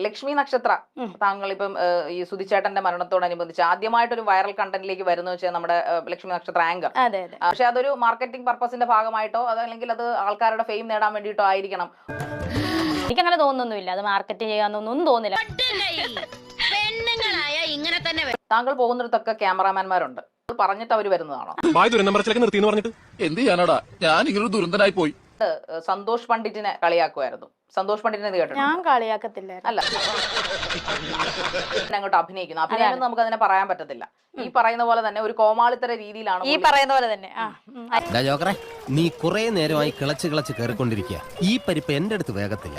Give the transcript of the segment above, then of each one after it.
ലക്ഷ്മി നക്ഷത്ര താങ്കൾ ഇപ്പം ഈ സുധിച്ചേട്ടന്റെ മരണത്തോടനുബന്ധിച്ച് ആദ്യമായിട്ടൊരു വൈറൽ കണ്ടന്റിലേക്ക് വരുന്ന വെച്ചാൽ നമ്മുടെ ലക്ഷ്മി നക്ഷത്ര ആങ്കർ. പക്ഷെ അതൊരു മാർക്കറ്റിംഗ് പർപ്പസിന്റെ ഭാഗമായിട്ടോ അതല്ലെങ്കിൽ അത് ആൾക്കാരുടെ ഫെയിം നേടാൻ വേണ്ടിയിട്ടോ ആയിരിക്കണം. എനിക്കങ്ങനെ തോന്നുന്നില്ല, അത് മാർക്കറ്റ് ചെയ്യാന്നൊന്നും തോന്നില്ല. താങ്കൾ പോകുന്നിടത്തൊക്കെ ക്യാമറാമാൻമാരുണ്ട്, പറഞ്ഞിട്ട് അവര് വരുന്നതാണോ? എന്ത് ചെയ്യാനാടാ, ഞാൻ ഇങ്ങനെ ദുരന്തനായി പോയി. സന്തോഷ് പണ്ഡിറ്റിനെ കളിയാക്കുമായിരുന്നു. സന്തോഷ് പണ്ഡിറ്റിനെ കേട്ടോ? ഞാൻ കളിയാക്കത്തില്ല. അല്ല, അങ്ങോട്ട് അഭിനയിക്കുന്നു. അഭിനയം നമുക്ക് അതിനെ പറയാൻ പറ്റത്തില്ല. ഈ പറയുന്ന പോലെ തന്നെ ഒരു കോമാളിത്തര രീതിയിലാണ് ഈ പറയുന്ന പോലെ തന്നെ. നീ കുറെ നേരമായി കിളച്ച് കയറിക്കൊണ്ടിരിക്കുക. ഈ പരിപ്പ് എന്റെ അടുത്ത് വേഗത്തില്ല.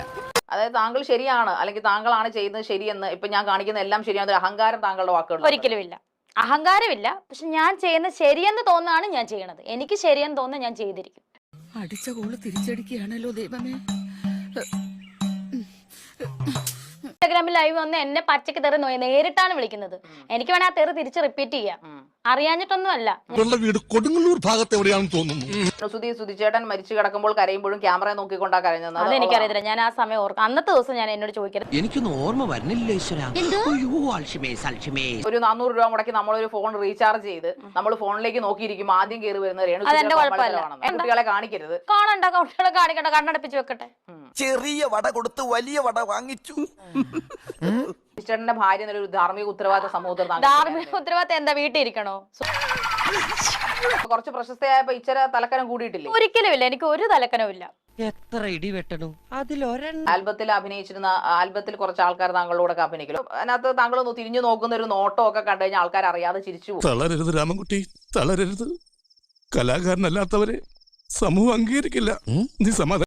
അതായത് താങ്കൾ ശരിയാണ്, അല്ലെങ്കിൽ താങ്കളാണ് ചെയ്യുന്നത് ശരിയെന്ന് ഇപ്പൊ ഞാൻ കാണിക്കുന്ന എല്ലാം ശരിയാണ്, അഹങ്കാരം താങ്കളുടെ വാക്കുകൾ ഒരിക്കലും ഇല്ല. അഹങ്കാരമില്ല. പക്ഷെ ഞാൻ ചെയ്യുന്നത് ശരിയെന്ന് തോന്നാണ് ഞാൻ ചെയ്യണത്. എനിക്ക് ശരിയെന്ന് തോന്നുന്ന ഞാൻ ചെയ്തിരിക്കും. അടിച്ച കോള് തിരിച്ചടിക്കുകയാണല്ലോ ദൈവമേ. ഇൻസ്റ്റാഗ്രാമിൽ ലൈവ് വന്ന് എന്നെ പച്ചക്ക് തെറി നേരിട്ടാണ് വിളിക്കുന്നത്. എനിക്ക് വേണേ ആ തെറി തിരിച്ച് റിപ്പീറ്റ് ചെയ്യാം, അറിയാഞ്ഞിട്ടൊന്നും അല്ല. വീട് കൊടുങ്ങല്ലൂർ ഭാഗത്ത് എവിടെയാണെന്ന് തോന്നുന്നു. സുധിച്ചേട്ടൻ മരിച്ചു കിടക്കുമ്പോൾ കരയുമ്പോഴും ക്യാമറ നോക്കിക്കൊണ്ടാ കരഞ്ഞത്. അതെനിക്കറിയത്തില്ല, ഞാൻ ആ സമയം ഓർക്കാം. അന്നത്തെ ദിവസം ഞാൻ എന്നോട് ചോദിക്കരുത്. എനിക്കൊന്നും ഓർമ്മ വരുന്നില്ല. ഒരു 400 രൂപ മുടക്കി നമ്മളൊരു ഫോൺ റീചാർജ് ചെയ്ത് നമ്മൾ ഫോണിലേക്ക് നോക്കിയിരിക്കും, ആദ്യം കയറി വരുന്ന അതെന്റെ കുഴപ്പമില്ല. കുട്ടികളെ കാണിക്കരുത്. കാണണ്ട, കുട്ടികളെ കാണിക്കണ്ട, കണ്ണടപ്പിച്ച് വെക്കട്ടെ. ചെറിയ വട കൊടുത്ത് വലിയ വട വാങ്ങിച്ചു. സുധിച്ചേട്ടന്റെ ഭാര്യ എന്നൊരു ധാർമ്മിക ഉത്തരവാദിത്ത സമൂഹത്തിൽ ധാർമ്മിക ഉത്തരവാദിത്തം എന്താ, വീട്ടിൽ ഇരിക്കണോ? കുറച്ച് പ്രശസ്തയായപ്പോ ഇച്ചിരി തലക്കനം കൂടിയിട്ടില്ലേ? ഒരിക്കലും ഇല്ല, എനിക്ക് ഒരു തലക്കനവും ഇല്ല. എത്ര ഇടി വെട്ടണു അതിലൊരെണ്ണം. ആൽബത്തിൽ അഭിനയിച്ചിരുന്ന ആൽബത്തിൽ കുറച്ച് ആൾക്കാർ താങ്കളോടൊക്കെ അഭിനയിക്കും. അതിനകത്ത് താങ്കൾ തിരിഞ്ഞു നോക്കുന്ന ഒരു നോട്ടം ഒക്കെ കണ്ടു കഴിഞ്ഞാൽ ആൾക്കാർ അറിയാതെ ചിരിച്ചു പോകും. തളരരുത് രാമൻകുട്ടി, തളരരുത്. കലാകാരനല്ലാത്തവരെ സമൂഹം അംഗീകരിക്കില്ല. നീ സമാധാനം